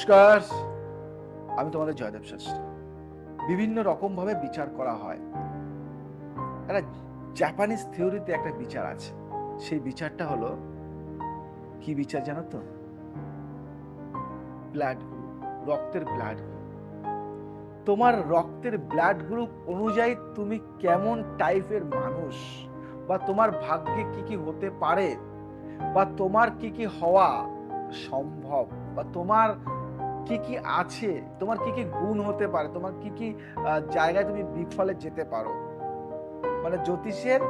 নমস্কার, আমি তোমাদের জয়দেব শাস্ত্রী। বিভিন্ন রকম ভাবে বিচার করা হয়। একটা জাপানিজ থিওরিতে একটা বিচার আছে। সেই বিচারটা হলো, কি বিচার জানো তো? ব্লাড গ্রুপ, রক্তের ব্লাড গ্রুপ। তোমার রক্তের ব্লাড গ্রুপ অনুযায়ী তুমি কেমন টাইপের মানুষ, বা তোমার ভাগ্যে কি কি হতে পারে, বা তোমার কি কি হওয়া সম্ভব, বা তোমার কি কি আছে, তোমার কি কি গুণ হতে পারে, তোমার কি কি জায়গায় তুমি বিফলে যেতে পারো। মানে জ্যোতিষের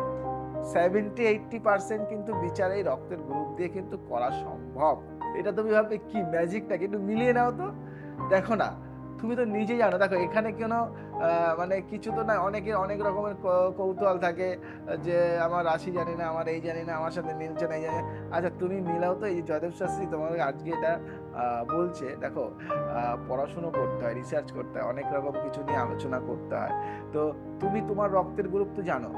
70-80% কিন্তু বিচার এই রক্তের গ্রুপ দিয়ে কিন্তু করা সম্ভব। এটা তুমি ভাববে কি ম্যাজিকটা, একটু মিলিয়ে নাও তো। দেখো না, তুমি তো নিজেই জানো। দেখো এখানে কেন মানে কিছু তো না, অনেকের অনেক রকমের কৌতূহল থাকে যে আমার রাশি জানি না, আমার এই জানি না, আমার সাথে মিলছে না, এই জানি না। আচ্ছা তুমি মিলাও তো। এই জয়দেব শাস্ত্রী তোমাকে আজকে এটা বলছে। দেখো, পড়াশুনো করতে হয়, রিসার্চ করতে হয়, অনেক রকম কিছু নিয়ে আলোচনা করতে হয়। তো তুমি তোমার রক্তের গ্রুপ তো জানো।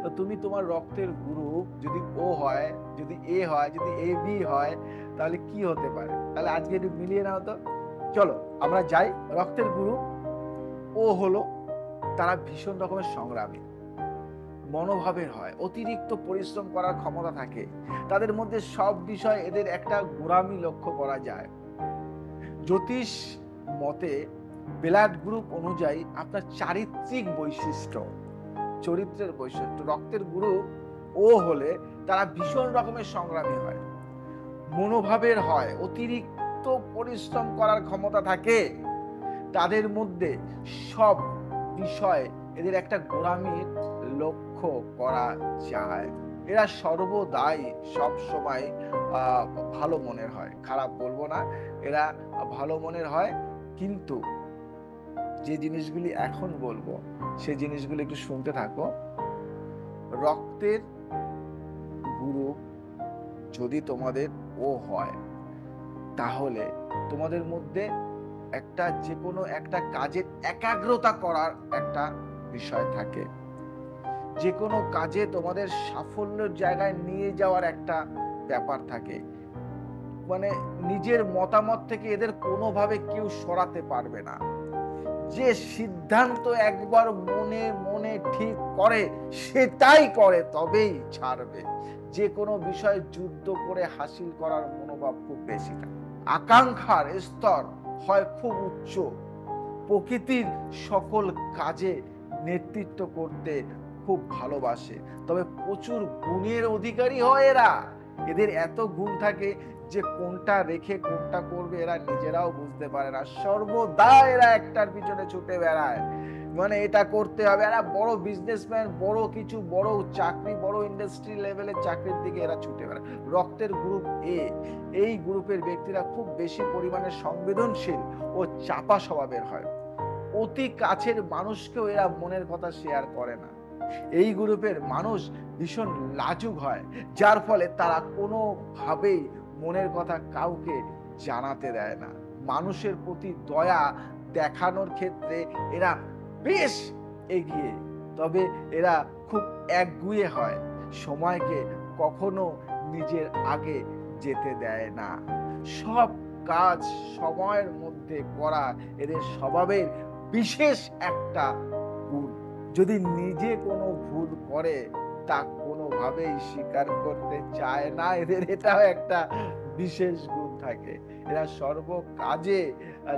তো তুমি তোমার রক্তের গ্রুপ যদি ও হয়, যদি এ হয়, যদি এ বি হয়, তাহলে কি হতে পারে? তাহলে আজকে একটু মিলিয়ে নাও তো। চলো আমরা যাই। রক্তের গ্রুপ ও হলো, তারা ভীষণ রকমের সংগ্রামী মনোভাবের হয়, অতিরিক্ত পরিশ্রম করার ক্ষমতা থাকে তাদের মধ্যে। সব বিষয় এদের একটা গোড়ামি লক্ষ্য করা যায়। জ্যোতিষ মতে ব্লাড গ্রুপ অনুযায়ী আপনার চারিত্রিক বৈশিষ্ট্য, চরিত্রের বৈশিষ্ট্য, রক্তের গ্রুপ ও হলে তারা ভীষণ রকমের সংগ্রামী হয়, মনোভাবের হয়, অতিরিক্ত পরিশ্রম করার ক্ষমতা থাকে তাদের মধ্যে। সব বিষয় এদের একটা গোড়ামির লক্ষ্য করা যায়। এরা সর্বদাই সব সময় ভালো মনের হয়, খারাপ বলবো না, এরা ভালো মনের হয়। কিন্তু যে জিনিসগুলি এখন বলবো সেই জিনিসগুলি একটু শুনতে থাকো। রক্তের গ্রুপ যদি তোমাদের ও হয়, তাহলে তোমাদের মধ্যে একটা যে কোনো একটা কাজের একাগ্রতা করার একটা বিষয় থাকে, যে কোনো কাজে তোমাদের সাফল্যের জায়গায় নিয়ে যাওয়ার একটা ব্যাপার থাকে। মানে নিজের মতামত থেকে এদের কোনোভাবে কেউ সরাতে পারবে না। যে সিদ্ধান্ত একবার মনে মনে ঠিক করে সেটাই করে, তবেই ছাড়বে। যে কোনো বিষয়ে যুদ্ধ করে হাসিল করার মনোভাব খুব বেশি থাকে। আকাঙ্ক্ষার স্তর হয় খুব উচ্চ। প্রকৃতির সকল কাজে নেতৃত্ব করতে খুব ভালোবাসে, তবে প্রচুর গুণের অধিকারী হয় এরা। এদের এত গুণ থাকে যে কোনটা রেখে কোনটা করবে এরা নিজেরাও বুঝতে পারে না। সর্বদা এরা একটার পিছনে ছুটে বেড়ায়, মানে এটা করতে হবে। এরা বড় বিজনেসম্যান, বড় কিছু, বড় চাকরি, বড় ইন্ডাস্ট্রি লেভেলের চাকরির দিকে এরা ছুটে বেড়ায়। রক্তের গ্রুপ এ, এই গ্রুপের ব্যক্তিরা খুব বেশি পরিমাণে সংবেদনশীল ও চাপা স্বভাবের হয়। অতি কাছের মানুষকেও এরা মনের কথা শেয়ার করে না। এই গ্রুপের মানুষ ভীষণ লাজুক হয়, যার ফলে তারা কোনোভাবেই মনের কথা কাউকে জানাতে দেয় না। মানুষের প্রতি দয়া দেখানোর ক্ষেত্রে এরা বেশ এগিয়ে, তবে এরা খুব একগুঁয়ে হয়, সময়কে কখনো নিজের আগে যেতে দেয় না। সব কাজ সময়ের মধ্যে করা এদের স্বভাবের বিশেষ একটা গুণ। যদি নিজে কোনো ভুল করে তা কোনোভাবেই স্বীকার করতে চায় না। এদের এটাও একটা বিশেষ গুণ থাকে। এরা সর্ব কাজে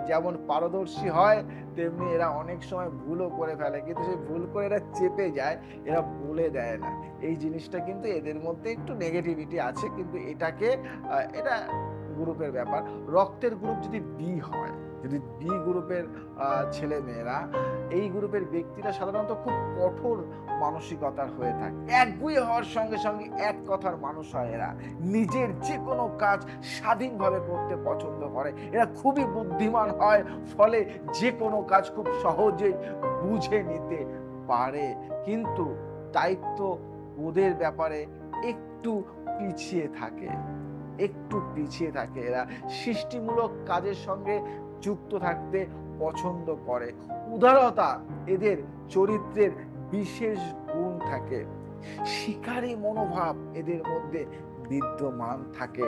যেমন পারদর্শী হয়, তেমনি এরা অনেক সময় ভুলও করে ফেলে, কিন্তু সেই ভুল করে এরা চেপে যায়, এরা বলে দেয় না। এই জিনিসটা কিন্তু এদের মধ্যে একটু নেগেটিভিটি আছে, কিন্তু এটাকে এটা গ্রুপের ব্যাপার। রক্তের গ্রুপ যদি বি হয়, যদি বি গ্রুপের ছেলে মেয়েরা, এই গ্রুপের ব্যক্তিরা সাধারণত খুব কঠোর মানসিকতার হয়ে থাকে। একগুঁয়ে হওয়ার সঙ্গে সঙ্গে এক কথার মানুষ হয় এরা। নিজের যে কোনো কাজ স্বাধীনভাবে করতে পছন্দ করে। এরা খুবই বুদ্ধিমান হয়, ফলে যে কোনো কাজ খুব সহজেই বুঝে নিতে পারে। কিন্তু দায়িত্ব ওদের ব্যাপারে একটু পিছিয়ে থাকে, একটু পিছিয়ে থাকে। এরা সৃষ্টিমূলক কাজের সঙ্গে যুক্ত থাকতে পছন্দ করে। উদারতা এদের চরিত্রের বিশেষ গুণ থাকে। শিকারী মনোভাব এদের মধ্যে বিদ্যমান থাকে,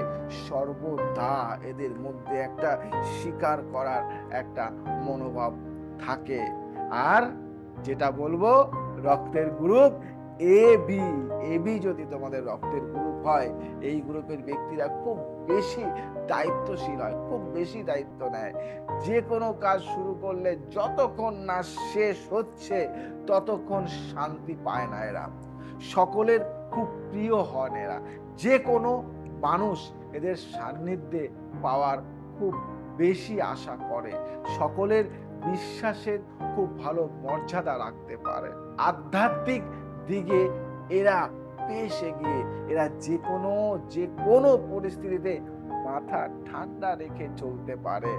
সর্বদা এদের মধ্যে একটা শিকার করার একটা মনোভাব থাকে। আর যেটা বলবো, রক্তের গ্রুপ এবি, এবি যদি তোমাদের রক্তের গ্রুপ হয়, এই গ্রুপের ব্যক্তিরা খুব বেশি দায়িত্বশীল হয়, খুব বেশি দায়িত্ব নেয়। যে কোনো কাজ শুরু করলে যতক্ষণ না শেষ হচ্ছে ততক্ষণ শান্তি পায় না এরা। সকলের খুব প্রিয় হন এরা। যে কোনো মানুষ এদের সান্নিধ্যে পাওয়ার খুব বেশি আশা করে। সকলের বিশ্বাসের খুব ভালো মর্যাদা রাখতে পারে। আধ্যাত্মিক দিকে এরা বেশ এগিয়ে। এরা যে কোনো পরিস্থিতিতে মাথা ঠান্ডা রেখে চলতে পারে।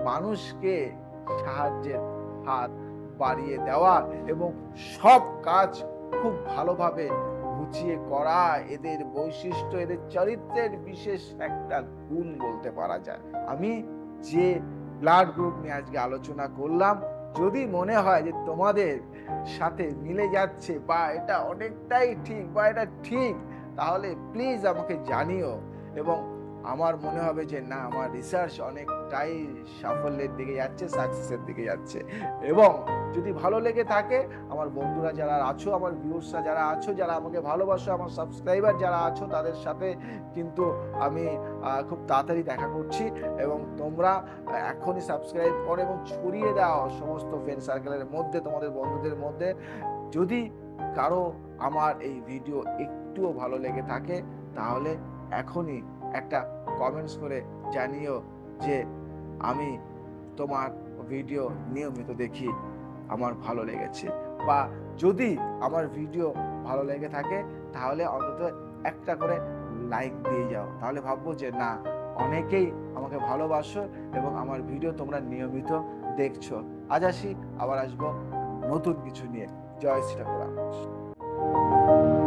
মানুষকে সাহায্যের হাত বাড়িয়ে দেওয়া এবং সব কাজ খুব ভালোভাবে গুছিয়ে করা এদের বৈশিষ্ট্য, এদের চরিত্রের বিশেষ একটা গুণ বলতে পারা যায়। আমি যে ব্লাড গ্রুপ নিয়ে আজকে আলোচনা করলাম, যদি মনে হয় যে তোমাদের সাথে মিলে যাচ্ছে বা এটা অনেকটাই ঠিক বা এটা ঠিক, তাহলে প্লিজ আমাকে জানিও। এবং আমার মনে হবে যে না, আমার রিসার্চ অনেকটাই সাফল্যের দিকে যাচ্ছে, সাকসেসের দিকে যাচ্ছে। এবং যদি ভালো লেগে থাকে, আমার বন্ধুরা যারা আছো, আমার ভিউয়ার্সরা যারা আছো, যারা আমাকে ভালোবাসো, আমার সাবস্ক্রাইবার যারা আছো, তাদের সাথে কিন্তু আমি খুব তাড়াতাড়ি দেখা করছি। এবং তোমরা এখনই সাবস্ক্রাইব করো এবং ছড়িয়ে দাও সমস্ত ফ্রেন্ড সার্কেলের মধ্যে, তোমাদের বন্ধুদের মধ্যে। যদি কারো আমার এই ভিডিও একটুও ভালো লেগে থাকে, তাহলে এখনই একটা কমেন্টস করে জানিও যে আমি তোমার ভিডিও নিয়মিত দেখি, আমার ভালো লেগেছে। বা যদি আমার ভিডিও ভালো লেগে থাকে, তাহলে অন্তত একটা করে লাইক দিয়ে যাও। তাহলে ভাববো যে না, অনেকেই আমাকে ভালোবাসো এবং আমার ভিডিও তোমরা নিয়মিত দেখছো। আজ আসি, আবার আসবো নতুন কিছু নিয়ে। জয় শ্রী ঠাকুর।